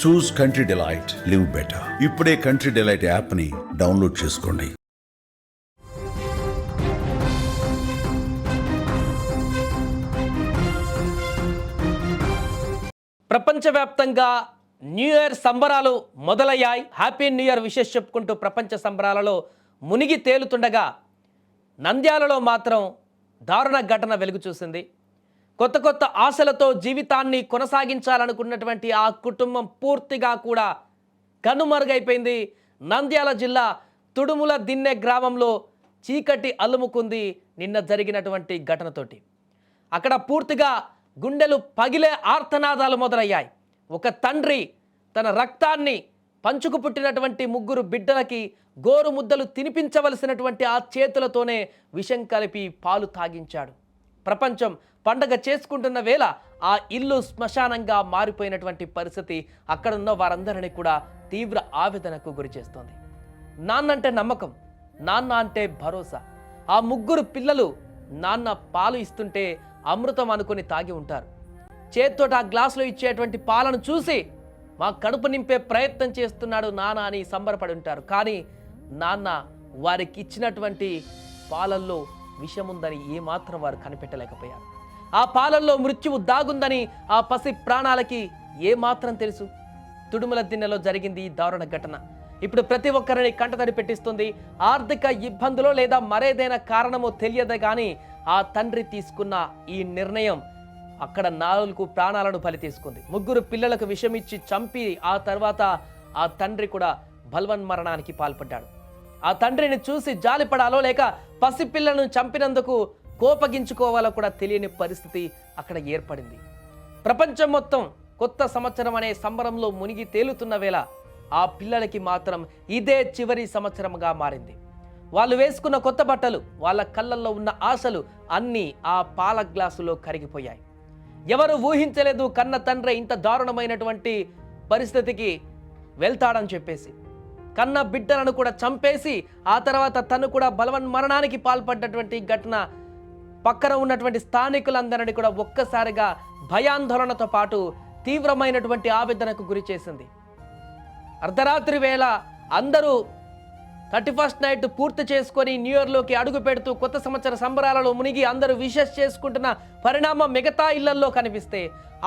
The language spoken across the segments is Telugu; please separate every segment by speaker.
Speaker 1: చూస్ కంట్రీ డిలైట్, లివ్ బెటర్. ఇప్పుడే కంట్రీ డిలైట్ యాప్ని డౌన్లోడ్ చేసుకోండి.
Speaker 2: ప్రపంచవ్యాప్తంగా న్యూ ఇయర్ సంబరాలు మొదలయ్యాయి. హ్యాపీ న్యూ ఇయర్ విషెస్ చెప్పుకుంటూ ప్రపంచ సంబరాలలో మునిగి తేలుతుండగా నంద్యాలలో మాత్రం దారుణ ఘటన వెలుగు చూసింది. కొత్త కొత్త ఆశలతో జీవితాన్ని కొనసాగించాలనుకున్నటువంటి ఆ కుటుంబం పూర్తిగా కూడా కనుమరుగైపోయింది. నంద్యాల జిల్లా తుడుముల దిన్నె గ్రామంలో చీకటి అలుముకుంది నిన్న జరిగినటువంటి ఘటనతోటి. అక్కడ పూర్తిగా గుండెలు పగిలే ఆర్తనాదాలు మొదలయ్యాయి. ఒక తండ్రి తన రక్తాన్ని పంచుకు పుట్టినటువంటి 3 బిడ్డలకి గోరు ముద్దలు తినిపించవలసినటువంటి ఆ చేతులతోనే విషం కలిపి పాలు తాగించాడు. ప్రపంచం పండగ చేసుకుంటున్న వేళ ఆ ఇల్లు శ్మశానంగా మారిపోయినటువంటి పరిస్థితి అక్కడున్న వారందరినీ కూడా తీవ్ర ఆవేదనకు గురి చేస్తోంది. నాన్న అంటే నమ్మకం, నాన్న అంటే భరోసా. ఆ 3 పిల్లలు నాన్న పాలు ఇస్తుంటే అమృతం అనుకుని తాగి ఉంటారు. చేత్తోట ఆ గ్లాసులో ఇచ్చేటువంటి పాలను చూసి మా కడుపు నింపే ప్రయత్నం చేస్తున్నాడు నాన్న అని సంబరపడి ఉంటారు. కానీ నాన్న వారికి ఇచ్చినటువంటి పాలల్లో విషముందని ఏమాత్రం వారు కనిపెట్టలేకపోయారు. ఆ పాలల్లో మృత్యువు దాగుందని ఆ పసి ప్రాణాలకి ఏమాత్రం తెలుసు? తుడుముల దిన్నెలో జరిగింది ఈ దారుణ ఘటన ఇప్పుడు ప్రతి ఒక్కరిని కంటతడి పెట్టిస్తుంది. ఆర్థిక ఇబ్బందులో లేదా మరేదైనా కారణమో తెలియదు కానీ ఆ తండ్రి తీసుకున్న ఈ నిర్ణయం అక్కడ 4 ప్రాణాలను బలి తీసుకుంది. 3 పిల్లలకు విషమిచ్చి చంపి ఆ తర్వాత ఆ తండ్రి కూడా బలవన్మరణానికి పాల్పడ్డాడు. ఆ తండ్రిని చూసి జాలిపడాలో లేక పసిపిల్లను చంపినందుకు కోపగించుకోవాలో కూడా తెలియని పరిస్థితి అక్కడ ఏర్పడింది. ప్రపంచం మొత్తం కొత్త సంవత్సరం అనే సంబరంలో మునిగి తేలుతున్న వేళ ఆ పిల్లలకి మాత్రం ఇదే చివరి సంవత్సరంగా మారింది. వాళ్ళు వేసుకున్న కొత్త బట్టలు, వాళ్ళ కళ్ళల్లో ఉన్న ఆశలు అన్నీ ఆ పాల గ్లాసులో కరిగిపోయాయి. ఎవరు ఊహించలేదు కన్న తండ్రి ఇంత దారుణమైనటువంటి పరిస్థితికి వెళ్తాడని చెప్పేసి. కన్న బిడ్డలను కూడా చంపేసి ఆ తర్వాత తను కూడా బలవన్మరణానికి పాల్పడ్డటువంటి ఘటన పక్కన ఉన్నటువంటి స్థానికులందరినీ కూడా ఒక్కసారిగా భయాందోళనతో పాటు తీవ్రమైనటువంటి ఆవేదనకు గురి చేసింది. అర్ధరాత్రి వేళ అందరూ 31st నైట్ పూర్తి చేసుకొని న్యూ ఇయర్లోకి అడుగు పెడుతూ కొత్త సంవత్సర సంబరాలలో మునిగి అందరూ విషెస్ చేసుకుంటున్న పరిణామం మిగతా ఇళ్లల్లో కనిపిస్తే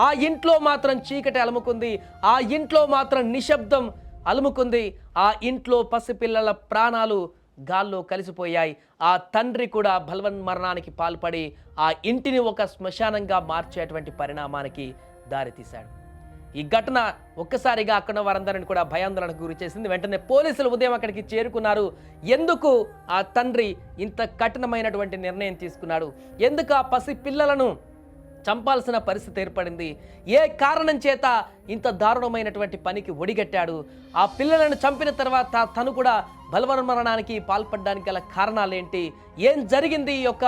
Speaker 2: ఆ ఇంట్లో మాత్రం చీకటి అలుముకుంది. ఆ ఇంట్లో మాత్రం నిశ్శబ్దం అలుముకుంది. ఆ ఇంట్లో పసిపిల్లల ప్రాణాలు గాల్లో కలిసిపోయాయి. ఆ తండ్రి కూడా బలవన్మరణానికి పాల్పడి ఆ ఇంటిని ఒక శ్మశానంగా మార్చేటువంటి పరిణామానికి దారితీశాడు. ఈ ఘటన ఒక్కసారిగా అక్కడ వారందరిని కూడా భయాందోళనకు గురి చేసింది. వెంటనే పోలీసులు ఉదయం అక్కడికి చేరుకున్నారు. ఎందుకు ఆ తండ్రి ఇంత కఠినమైనటువంటి నిర్ణయం తీసుకున్నాడు? ఎందుకు ఆ పసి పిల్లలను చంపాల్సిన పరిస్థితి ఏర్పడింది? ఏ కారణం చేత ఇంత దారుణమైనటువంటి పనికి ఒడిగట్టాడు? ఆ పిల్లలను చంపిన తర్వాత తను కూడా బలవన్మరణానికి పాల్పడడానికి గల కారణాలేంటి? ఏం జరిగింది ఈ యొక్క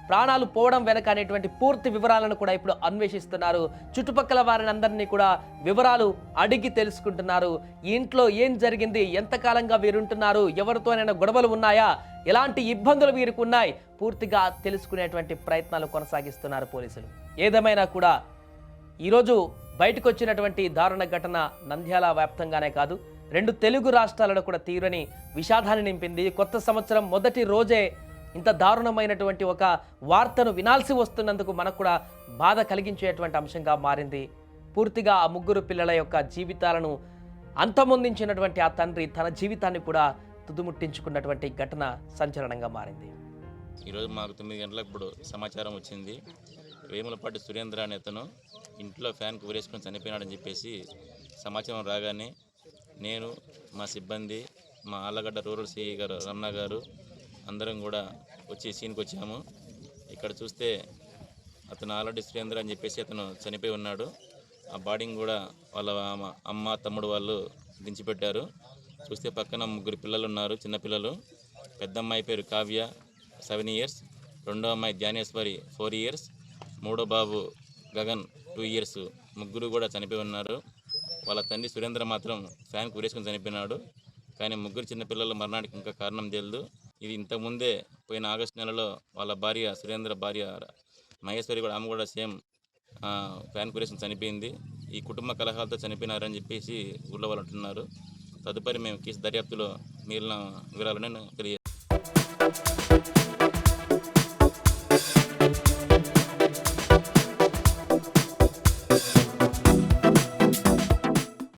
Speaker 2: ప్రాణాలు పోవడం వెనక అనేటువంటి పూర్తి వివరాలను కూడా ఇప్పుడు అన్వేషిస్తున్నారు. చుట్టుపక్కల వారిని అందరినీ కూడా వివరాలు అడిగి తెలుసుకుంటున్నారు. ఈ ఇంట్లో ఏం జరిగింది, ఎంతకాలంగా వీరుంటున్నారు, ఎవరితోనైనా గొడవలు ఉన్నాయా, ఎలాంటి ఇబ్బందులు వీరికి ఉన్నాయి, పూర్తిగా తెలుసుకునేటువంటి ప్రయత్నాలు కొనసాగిస్తున్నారు పోలీసులు. ఏదేమైనా కూడా ఈరోజు బయటకు వచ్చినటువంటి దారుణ ఘటన నంద్యాల వ్యాప్తంగానే కాదు 2 తెలుగు రాష్ట్రాలలో కూడా తీవ్రని విషాదాన్ని నింపింది. కొత్త సంవత్సరం మొదటి రోజే ఇంత దారుణమైనటువంటి ఒక వార్తను వినాల్సి వస్తున్నందుకు మనకు కూడా బాధ కలిగించేటువంటి అంశంగా మారింది. పూర్తిగా ఆ 3 పిల్లల యొక్క జీవితాలను అంతమొందించినటువంటి ఆ తండ్రి తన జీవితాన్ని కూడా తుదుముట్టించుకున్నటువంటి ఘటన సంచలనంగా మారింది.
Speaker 3: ఈరోజు మాకు 9 గంటలకు ఇప్పుడు సమాచారం వచ్చింది. వేములపాటి సురేంద్ర అనే అతను ఇంట్లో ఫ్యాన్కు ఊరేసుకొని చనిపోయినాడని చెప్పేసి సమాచారం రాగానే నేను, మా సిబ్బంది, మా ఆళ్ళగడ్డ రూరల్ సిఐ గారు రమణ గారు అందరం కూడా వచ్చి సీన్కి వచ్చాము. ఇక్కడ చూస్తే అతను ఆల్రెడీ సురేంద్ర అని చెప్పేసి అతను చనిపోయి ఉన్నాడు. ఆ బాడీని కూడా వాళ్ళ అమ్మ తమ్ముడు వాళ్ళు దించిపెట్టారు. చూస్తే పక్కన 3 పిల్లలు ఉన్నారు, చిన్నపిల్లలు. పెద్ద అమ్మాయి పేరు కావ్య 7 ఇయర్స్, రెండో అమ్మాయి ధ్యానేశ్వరి 4 ఇయర్స్, మూడో బాబు గగన్ 2 ఇయర్స్. 3 కూడా చనిపోయి ఉన్నారు. వాళ్ళ తండ్రి సురేంద్ర మాత్రం ఫ్యాన్కి ఉరేసుకొని చనిపోయినాడు. కానీ 3 చిన్నపిల్లల మరణానికి ఇంకా కారణం తెలియదు. ఇది ఇంతకుముందే పోయిన ఆగస్టు నెలలో వాళ్ళ భార్య సురేంద్ర భార్య మహేశ్వరి కూడా ఆమె కూడా సేమ్ ఫ్యాన్ కురేషన్ చనిపోయింది. ఈ కుటుంబ కలహాలతో చనిపోయినారని చెప్పేసి ఊళ్ళో వాళ్ళు అంటున్నారు. తదుపరి మేము కేసు దర్యాప్తులో మిగిలిన వివరాలను తెలియజేస్తాం.